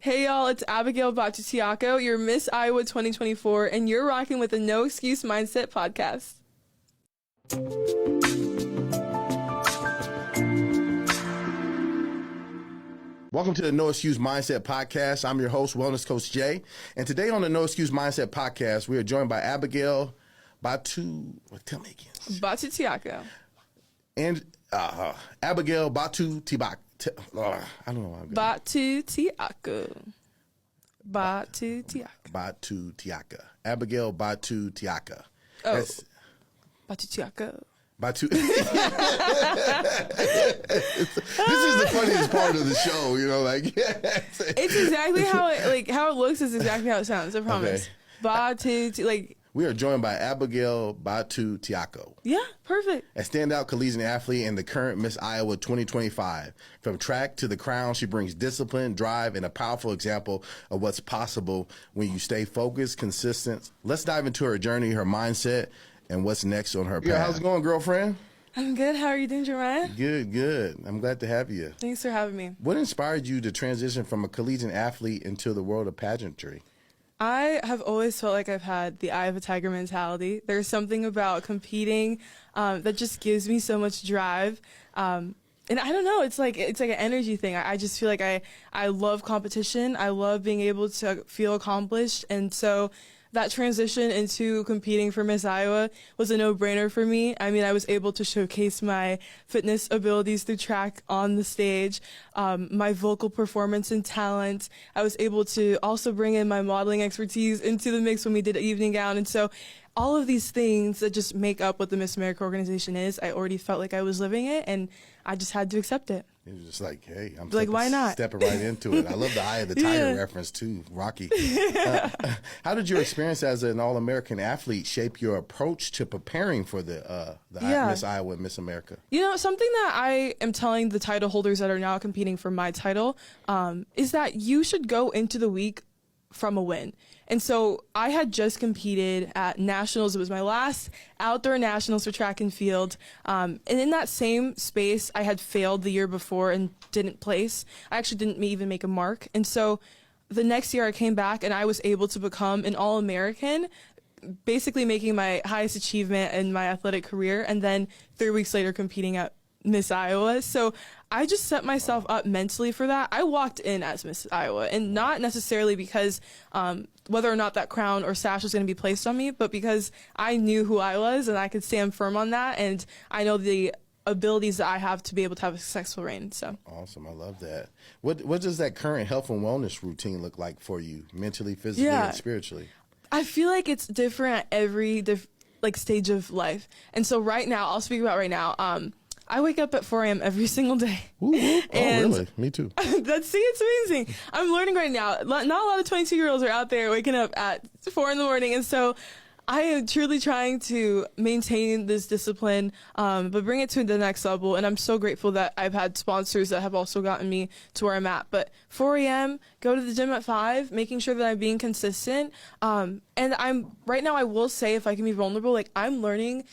Hey y'all, it's Abigail Batutiaco, your Miss Iowa 2024, and you're rocking with the No Excuse Mindset podcast. Welcome to the No Excuse Mindset podcast. I'm your host, Wellness Coach Jay. And today on the No Excuse Mindset podcast, we are joined by Abigail Batutiaco. And Abigail Batutiaco. I don't know why I'm Batutiaco. Abigail Batutiaco. Oh. Batutiaco. This is the funniest part of the show, you know, like it's exactly how it looks is exactly how it sounds, I promise. Okay. We are joined by Abigail Batutiaco. Yeah, perfect. A standout collegiate athlete and the current Miss Iowa 2025. From track to the crown, she brings discipline, drive, and a powerful example of what's possible when you stay focused, consistent. Let's dive into her journey, her mindset, and what's next on her path. Yeah, how's it going, girlfriend? I'm good. How are you doing, Jeremiah? Good. I'm glad to have you. Thanks for having me. What inspired you to transition from a collegiate athlete into the world of pageantry? I have always felt like I've had the eye of a tiger mentality. There's something about competing that just gives me so much drive. And I don't know, it's like an energy thing. I just feel like I love competition. I love being able to feel accomplished. And so that transition into competing for Miss Iowa was a no-brainer for me. I mean, I was able to showcase my fitness abilities through track on the stage, my vocal performance and talent. I was able to also bring in my modeling expertise into the mix when we did Evening Gown. And so all of these things that just make up what the Miss America organization is, I already felt like I was living it, and I just had to accept it. It was just like, hey, I'm why not? Stepping right into it. I love the eye of the tiger reference too, Rocky. How did your experience as an All-American athlete shape your approach to preparing for the Miss Iowa and Miss America? You know, something that I am telling the title holders that are now competing for my title is that you should go into the week from a win. And so I had just competed at nationals. It was my last outdoor nationals for track and field. And in that same space, I had failed the year before and didn't place. I actually didn't even make a mark. And so the next year I came back and I was able to become an All-American, basically making my highest achievement in my athletic career. And then 3 weeks later competing at Miss Iowa. So I just set myself up mentally for that. I walked in as Miss Iowa, and not necessarily because whether or not that crown or sash was going to be placed on me, but because I knew who I was and I could stand firm on that. And I know the abilities that I have to be able to have a successful reign. So awesome. I love that. What does that current health and wellness routine look like for you mentally, physically, and spiritually? I feel like it's different at every stage of life. And so right now, I'll speak about right now. I wake up at 4 a.m. every single day. Ooh. Oh, really? Me too. It's amazing. I'm learning right now. Not a lot of 22-year-olds are out there waking up at 4 in the morning. And so I am truly trying to maintain this discipline, but bring it to the next level. And I'm so grateful that I've had sponsors that have also gotten me to where I'm at. But 4 a.m., go to the gym at 5, making sure that I'm being consistent. And right now, I will say, if I can be vulnerable, I'm learning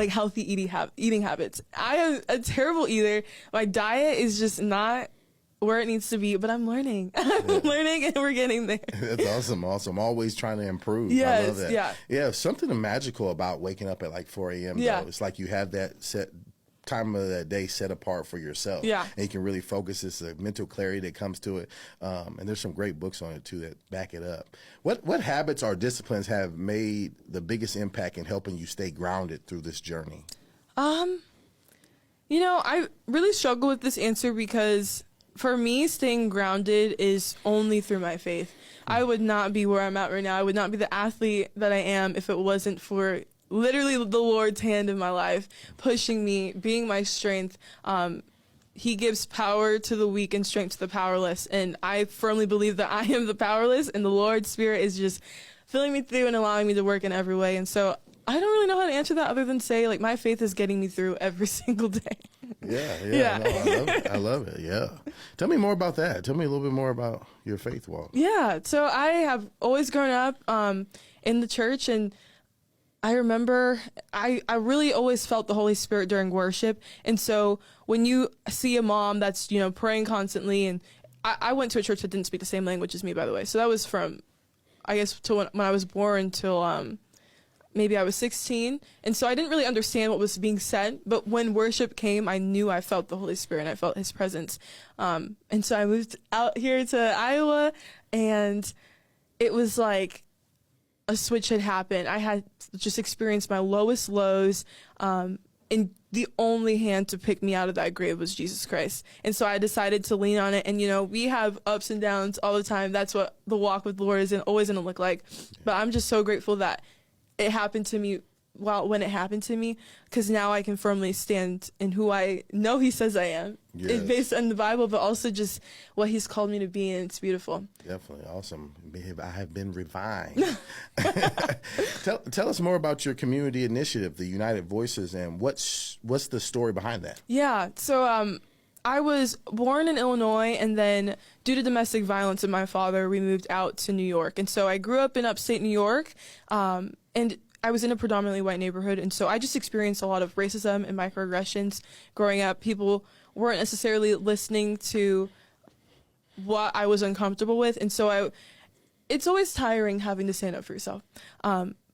healthy eating habits. I am a terrible eater. My diet is just not where it needs to be, but I'm learning. I'm learning, and we're getting there. That's awesome. Always trying to improve. Yes, I love that. Yeah. Something magical about waking up at 4 a.m. Yeah. Though. It's like you have that set time of that day set apart for yourself. Yeah. And you can really focus. It's a mental clarity that comes to it. And there's some great books on it too that back it up. What habits or disciplines have made the biggest impact in helping you stay grounded through this journey? I really struggle with this answer because for me, staying grounded is only through my faith. I would not be where I'm at right now. I would not be the athlete that I am if it wasn't for literally the Lord's hand in my life, pushing me, being my strength. He gives power to the weak and strength to the powerless. And I firmly believe that I am the powerless, and the Lord's Spirit is just filling me through and allowing me to work in every way. And so I don't really know how to answer that other than say, my faith is getting me through every single day. Yeah. No, I love it. Yeah. Tell me more about that. Tell me a little bit more about your faith walk. Yeah. So I have always grown up in the church, and I remember I really always felt the Holy Spirit during worship. And so when you see a mom that's, praying constantly and I went to a church that didn't speak the same language as me, by the way. So that was from, I guess, to when I was born till maybe I was 16. And so I didn't really understand what was being said. But when worship came, I knew I felt the Holy Spirit and I felt his presence. And so I moved out here to Iowa, and it was like a switch had happened. I had just experienced my lowest lows, and the only hand to pick me out of that grave was Jesus Christ. And so I decided to lean on it. And, you know, we have ups and downs all the time. That's what the walk with the Lord is always going to look like. But I'm just so grateful that it happened to me when it happened to me, because now I can firmly stand in who I know he says I am. Yes. It's based on the Bible, but also just what he's called me to be, and it's beautiful. Definitely. Awesome. I have been refined. Tell us more about your community initiative, the United Voices, and what's the story behind that? Yeah. So I was born in Illinois, and then due to domestic violence of my father, we moved out to New York. And so I grew up in upstate New York, and I was in a predominantly white neighborhood. And so I just experienced a lot of racism and microaggressions growing up. People weren't necessarily listening to what I was uncomfortable with. And so it's always tiring having to stand up for yourself.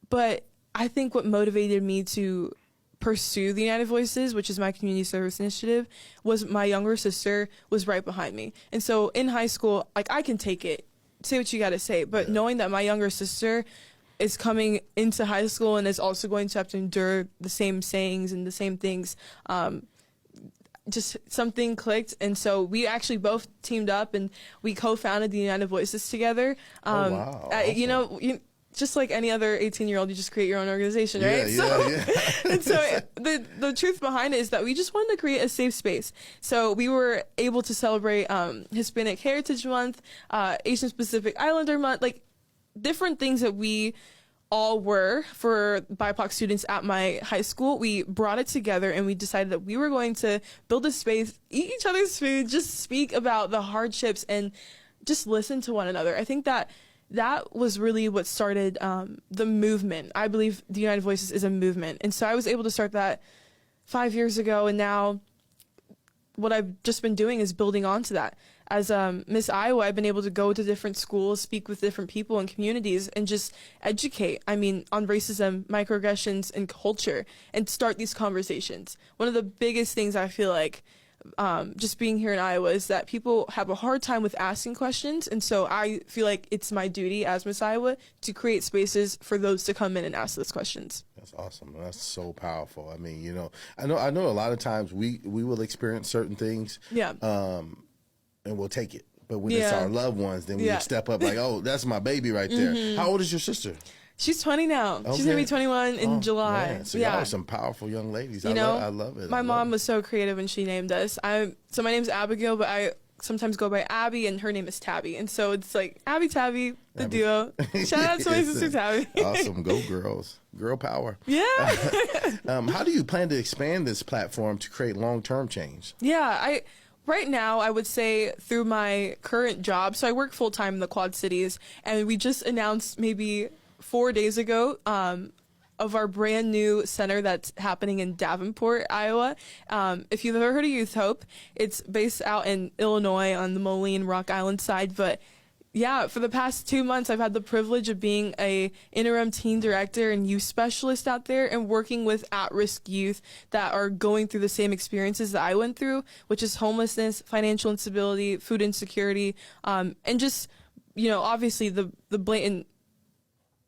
But I think what motivated me to pursue the United Voices, which is my community service initiative, was my younger sister was right behind me. And so in high school, like, I can take it, say what you got to say, but knowing that my younger sister is coming into high school and is also going to have to endure the same sayings and the same things, just something clicked. And so we actually both teamed up and we co-founded the United Voices together. Wow. Awesome. You know, just like any other 18-year-old, you just create your own organization, right? And so the truth behind it is that we just wanted to create a safe space. So we were able to celebrate Hispanic Heritage Month, Asian Pacific Islander Month, like different things that we all were for BIPOC students at my high school. We brought it together and we decided that we were going to build a space, eat each other's food, just speak about the hardships and just listen to one another. I think that was really what started the movement. I believe the United Voices is a movement. And so I was able to start that 5 years ago, and now what I've just been doing is building onto that. As Miss Iowa, I've been able to go to different schools, speak with different people and communities, and just educate, on racism, microaggressions, and culture, and start these conversations. One of the biggest things I feel like just being here in Iowa is that people have a hard time with asking questions. And so I feel like it's my duty as Miss Iowa to create spaces for those to come in and ask those questions. That's awesome. That's so powerful. I mean, you know, I know a lot of times we will experience certain things. Yeah. And we'll take it. But when it's our loved ones, then we step up like, oh, that's my baby right there. Mm-hmm. How old is your sister? She's 20 now. Okay. She's going to be 21 in July. Man. So y'all are some powerful young ladies. I love it. My mom was so creative when she named us. So my name's Abigail, but I sometimes go by Abby, and her name is Tabby. And so it's like Abby, Tabby, the duo. Shout out to my sister, Tabby. Awesome. Go girls. Girl power. Yeah. How do you plan to expand this platform to create long-term change? Yeah, right now, I would say through my current job, so I work full-time in the Quad Cities, and we just announced maybe 4 days ago of our brand new center that's happening in Davenport, Iowa. If you've ever heard of Youth Hope, it's based out in Illinois on the Moline, Rock Island side, but yeah, for the past 2 months, I've had the privilege of being a interim teen director and youth specialist out there and working with at-risk youth that are going through the same experiences that I went through, which is homelessness, financial instability, food insecurity, and just, obviously the blatant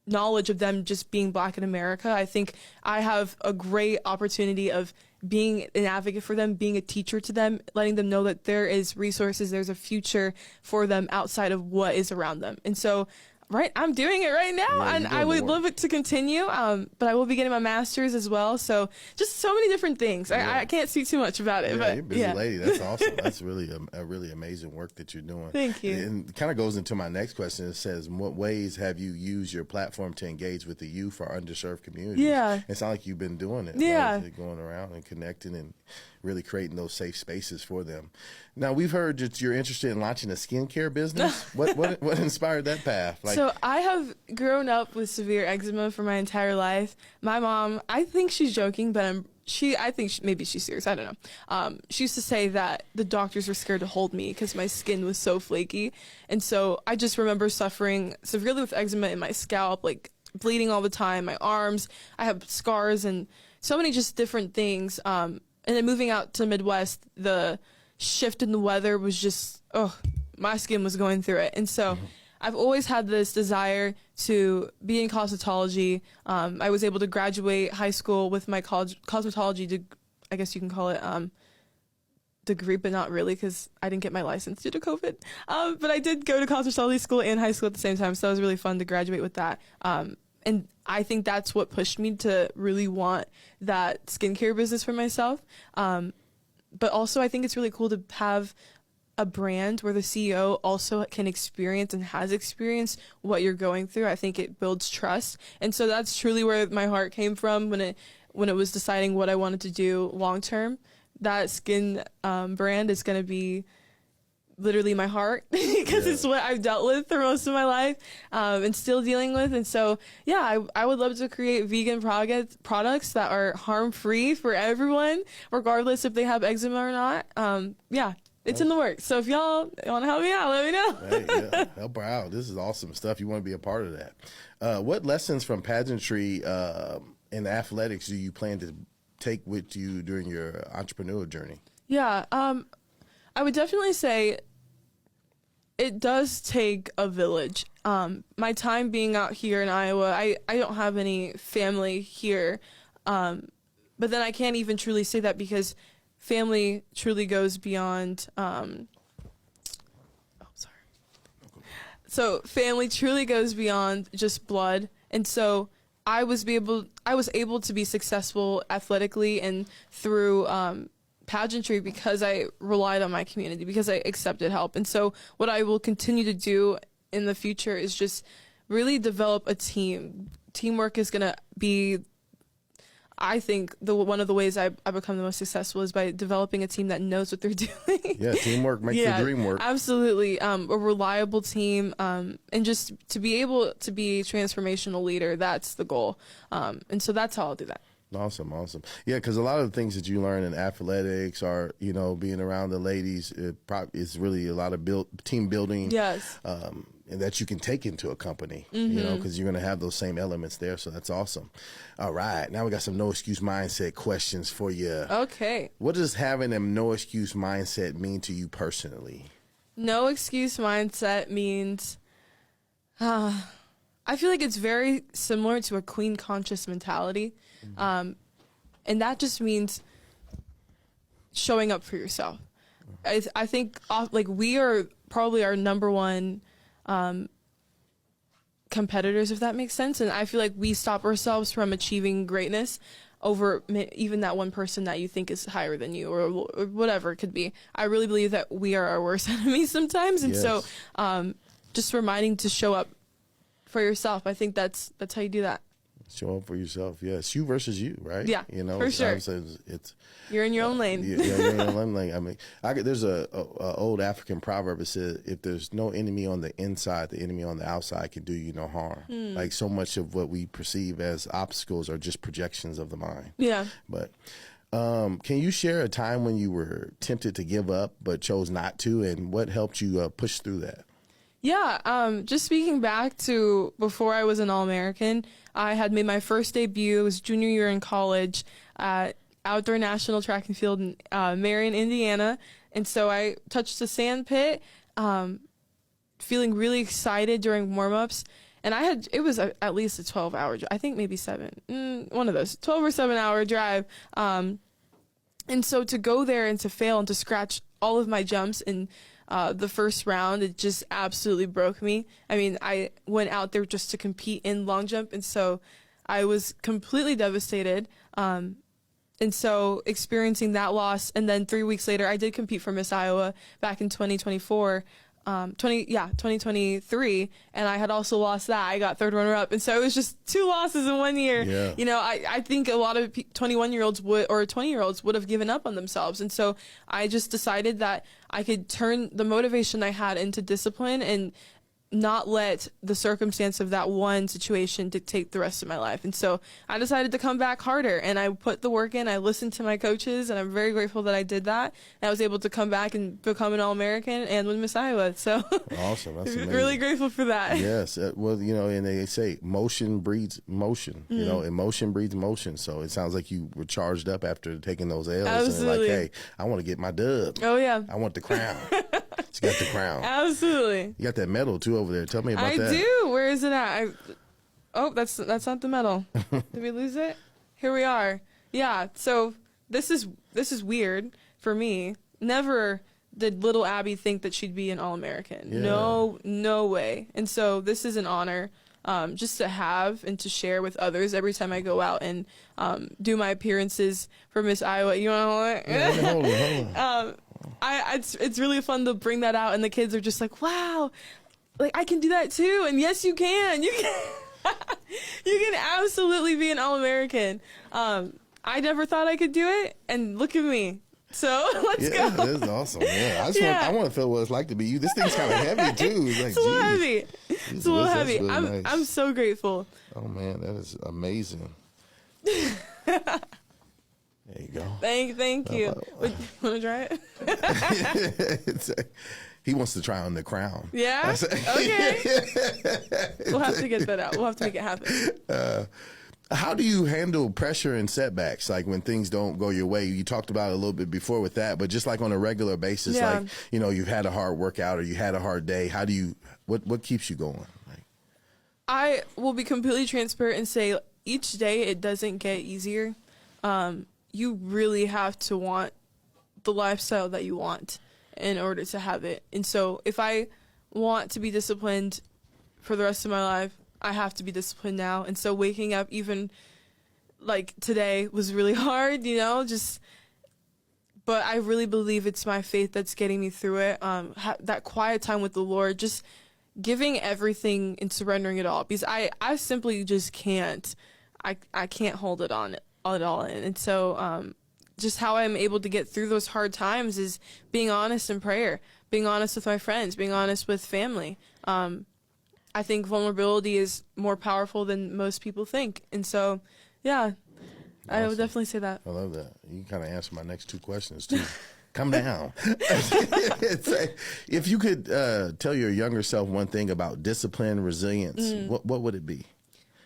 knowledge of them just being Black in America. I think I have a great opportunity of being an advocate for them, being a teacher to them, letting them know that there is resources, there's a future for them outside of what is around them. And so, I'm doing it right now, and I would love it to continue, but I will be getting my master's as well. So just so many different things. I can't speak too much about it. But you're a busy lady. That's awesome. That's really a really amazing work that you're doing. Thank you. And it kind of goes into my next question. It says, in what ways have you used your platform to engage with the youth or underserved communities? Yeah. It sounds like you've been doing it. Yeah. Right? Going around and connecting and really creating those safe spaces for them. Now, we've heard that you're interested in launching a skincare business. What inspired that path? So I have grown up with severe eczema for my entire life. My mom, I think she's joking, but I think maybe she's serious. I don't know. She used to say that the doctors were scared to hold me because my skin was so flaky. And so I just remember suffering severely with eczema in my scalp, like bleeding all the time, my arms. I have scars and so many just different things. And then moving out to the Midwest, the shift in the weather was just, my skin was going through it. And so I've always had this desire to be in cosmetology. I was able to graduate high school with my cosmetology, I guess you can call it degree, but not really because I didn't get my license due to COVID. But I did go to cosmetology school and high school at the same time, so it was really fun to graduate with that. And I think that's what pushed me to really want that skincare business for myself. But also I think it's really cool to have a brand where the CEO also can experience and has experienced what you're going through. I think it builds trust. And so that's truly where my heart came from when it was deciding what I wanted to do long term. That skin brand is going to be literally my heart because it's what I've dealt with for most of my life and still dealing with. And so, I would love to create vegan products that are harm-free for everyone, regardless if they have eczema or not. It's in the works. So if y'all want to help me out, let me know. Hey, help her out. This is awesome stuff. You want to be a part of that. What lessons from pageantry and athletics do you plan to take with you during your entrepreneurial journey? Yeah, I would definitely say it does take a village. My time being out here in Iowa, I don't have any family here. But then I can't even truly say that because family truly goes beyond, So family truly goes beyond just blood. And so I was able to be successful athletically and through pageantry because I relied on my community, because I accepted help. And so what I will continue to do in the future is just really develop a team. Teamwork is going to be, I think, one of the ways I become the most successful is by developing a team that knows what they're doing. Yeah, teamwork makes the dream work. Absolutely. A reliable team, and just to be able to be a transformational leader, that's the goal. And so that's how I'll do that. Awesome. Yeah, because a lot of the things that you learn in athletics are, being around the ladies, it's really a lot of team building. Yes. And that you can take into a company, because you're going to have those same elements there. So that's awesome. All right. Now we got some no excuse mindset questions for you. Okay. What does having a no excuse mindset mean to you personally? No excuse mindset means, I feel like it's very similar to a queen conscious mentality. And that just means showing up for yourself. I think we are probably our number one competitors, if that makes sense. And I feel like we stop ourselves from achieving greatness over even that one person that you think is higher than you or whatever it could be. I really believe that we are our worst enemies sometimes. And so just reminding to show up for yourself. I think that's how you do that. Show up for yourself. Yeah, it's you versus you, right? Yeah, for sure. It's you're in your own lane. You're in your own lane. I mean, there's a old African proverb that says, "If there's no enemy on the inside, the enemy on the outside can do you no harm." Like so much of what we perceive as obstacles are just projections of the mind. Yeah. But can you share a time when you were tempted to give up but chose not to, and what helped you push through that? Yeah, just speaking back to before I was an All-American, I had made my first debut. It was junior year in college at outdoor national track and field in Marion, Indiana. And so I touched the sand pit, feeling really excited during warm-ups. And it was at least a 12-hour, I think maybe 7, one of those, 12 or 7-hour drive. And so to go there and to fail and to scratch all of my jumps in the first round, it just absolutely broke me. I mean, I went out there just to compete in long jump, and so I was completely devastated. And so experiencing that loss, and then 3 weeks later, I did compete for Miss Iowa back in 2023, and I had also lost that. I got third runner-up, and so it was just 2 losses in 1 year. Yeah. I think a lot of 21-year-olds would, or 20-year-olds would have given up on themselves, and so I just decided that I could turn the motivation I had into discipline and not let the circumstance of that one situation dictate the rest of my life. And so I decided to come back harder, and I put the work in. I listened to my coaches, and I'm very grateful that I did that. And I was able to come back and become an All-American and win Miss Iowa. So awesome. That's amazing. Really grateful for that. Yes. Well, you know, and they say motion breeds motion, you know, emotion breeds motion. So it sounds like you were charged up after taking those L's. Absolutely. And like, hey, I want to get my dub. Oh, yeah. I want the crown. She got the crown. Absolutely. You got that medal too over there. Tell me about that. I do. Where is it at? Oh, that's not the medal. Did we lose it? Here we are. Yeah. So this is weird for me. Never did little Abby think that she'd be an All-American. Yeah. No way. And so this is an honor, just to have and to share with others every time I go out and do my appearances for Miss Iowa. You want to hold it? Yeah, hold on. It's really fun to bring that out, and the kids are just like, wow, like I can do that too. And yes, you can. You can absolutely be an All-American. I never thought I could do it, and look at me. So let's go. That's awesome. Yeah, I want to feel what it's like to be you. This thing's kind of heavy too. It's, like, it's a little heavy. It's a little heavy. Really nice. I'm so grateful. Oh man, that is amazing. There you go. Thank you. Want to try it? He wants to try on the crown. Yeah? Okay. We'll have to get that out. We'll have to make it happen. How do you handle pressure and setbacks? Like when things don't go your way, you talked about it a little bit before with that, but just like on a regular basis, like, you know, you've had a hard workout or you had a hard day. How do you, what keeps you going? Like, I will be completely transparent and say each day it doesn't get easier. You really have to want the lifestyle that you want in order to have it. And so if I want to be disciplined for the rest of my life, I have to be disciplined now. And so waking up even like today was really hard, you know, but I really believe it's my faith that's getting me through it. That quiet time with the Lord, just giving everything and surrendering it all, because I simply just can't. I can't hold it all in. And so just how I'm able to get through those hard times is being honest in prayer, being honest with my friends, being honest with family. I think vulnerability is more powerful than most people think. And so, yeah, awesome. I would definitely say that. I love that. You kind of answered my next two questions, too. Come down. If you could tell your younger self one thing about discipline, resilience, what would it be?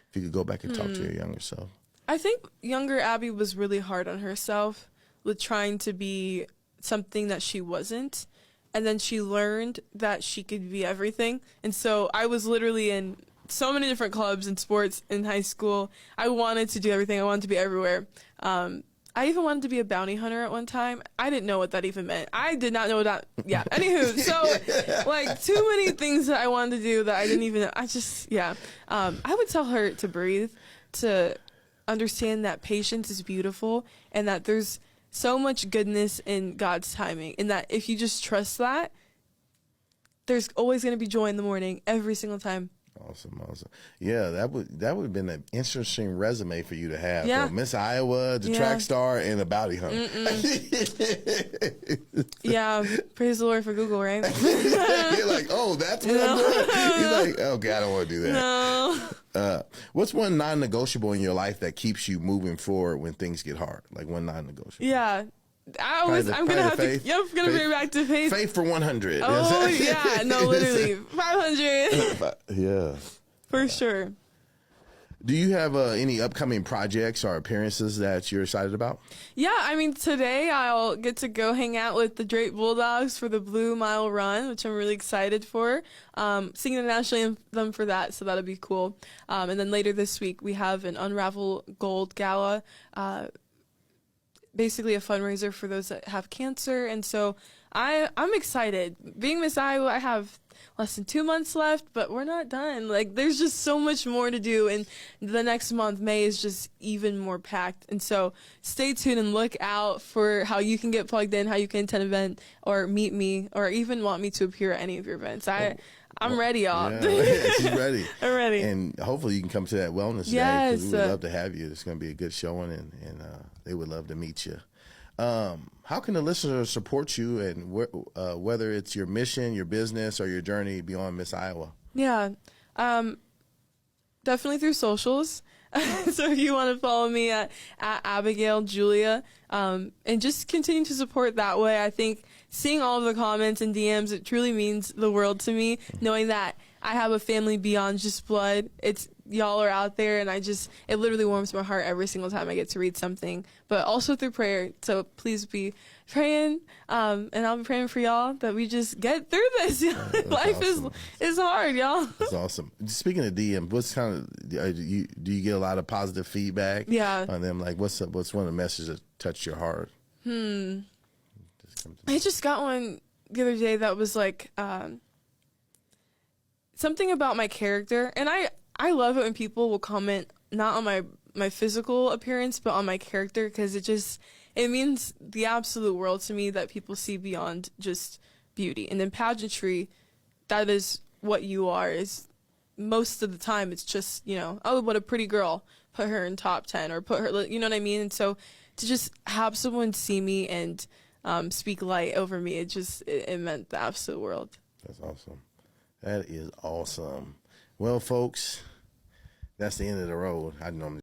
If you could go back and talk to your younger self. I think younger Abby was really hard on herself with trying to be something that she wasn't. And then she learned that she could be everything. And so I was literally in so many different clubs and sports in high school. I wanted to do everything. I wanted to be everywhere. I even wanted to be a bounty hunter at one time. I didn't know what that even meant. I did not know that. Yeah. Anywho, so like too many things that I wanted to do that I didn't even, I would tell her to breathe, to understand that patience is beautiful and that there's so much goodness in God's timing, and that if you just trust that, there's always going to be joy in the morning every single time. Awesome. Yeah, that would have been an interesting resume for you to have. Yeah. Miss Iowa, the track star, and a bounty hunter. Yeah, praise the Lord for Google, right? You're like, oh, that's what I'm doing? You're like, okay, I don't want to do that. No. What's one non-negotiable in your life that keeps you moving forward when things get hard? Like one non-negotiable. Yeah. I'm gonna have to. Yep, gonna bring it back to faith. Faith for 100. Oh yeah, no, literally 500. Yeah, for sure. Do you have any upcoming projects or appearances that you're excited about? Yeah, I mean today I'll get to go hang out with the Drake Bulldogs for the Blue Mile Run, which I'm really excited for. Singing the national anthem for that, so that'll be cool. And then later this week we have an Unravel Gold Gala. Basically a fundraiser for those that have cancer. And so I'm excited. Being Miss Iowa, I have less than 2 months left, but we're not done. Like, there's just so much more to do. And the next month, May, is just even more packed. And so stay tuned and look out for how you can get plugged in, how you can attend an event or meet me or even want me to appear at any of your events. I'm ready, y'all. Yeah, she's ready. I'm ready. And hopefully you can come to that wellness day, because we would love to have you. It's going to be a good showing, and they would love to meet you. How can the listener support you, and whether it's your mission, your business, or your journey beyond Miss Iowa? Yeah. Definitely through socials. So if you want to follow me at Abigail Julia, and just continue to support that way. I think seeing all of the comments and DMs, it truly means the world to me, knowing that I have a family beyond just blood. It's y'all are out there, and it literally warms my heart every single time I get to read something, but also through prayer. So please be praying, and I'll be praying for y'all that we just get through this. Life awesome. is hard, y'all. That's awesome. Speaking of DM, what's kind of do you get a lot of positive feedback? Yeah. On them, like what's one of the messages that touched your heart? I just got one the other day that was like something about my character, and I love it when people will comment not on my physical appearance but on my character, because it means the absolute world to me that people see beyond just beauty. And in pageantry, that is what you are. Is most of the time it's just, oh, what a pretty girl, put her in top 10 or put her, you know what I mean? And so to just have someone see me and speak light over me, it meant the absolute world. That's awesome. That is awesome. Well, folks, that's the end of the road. I normally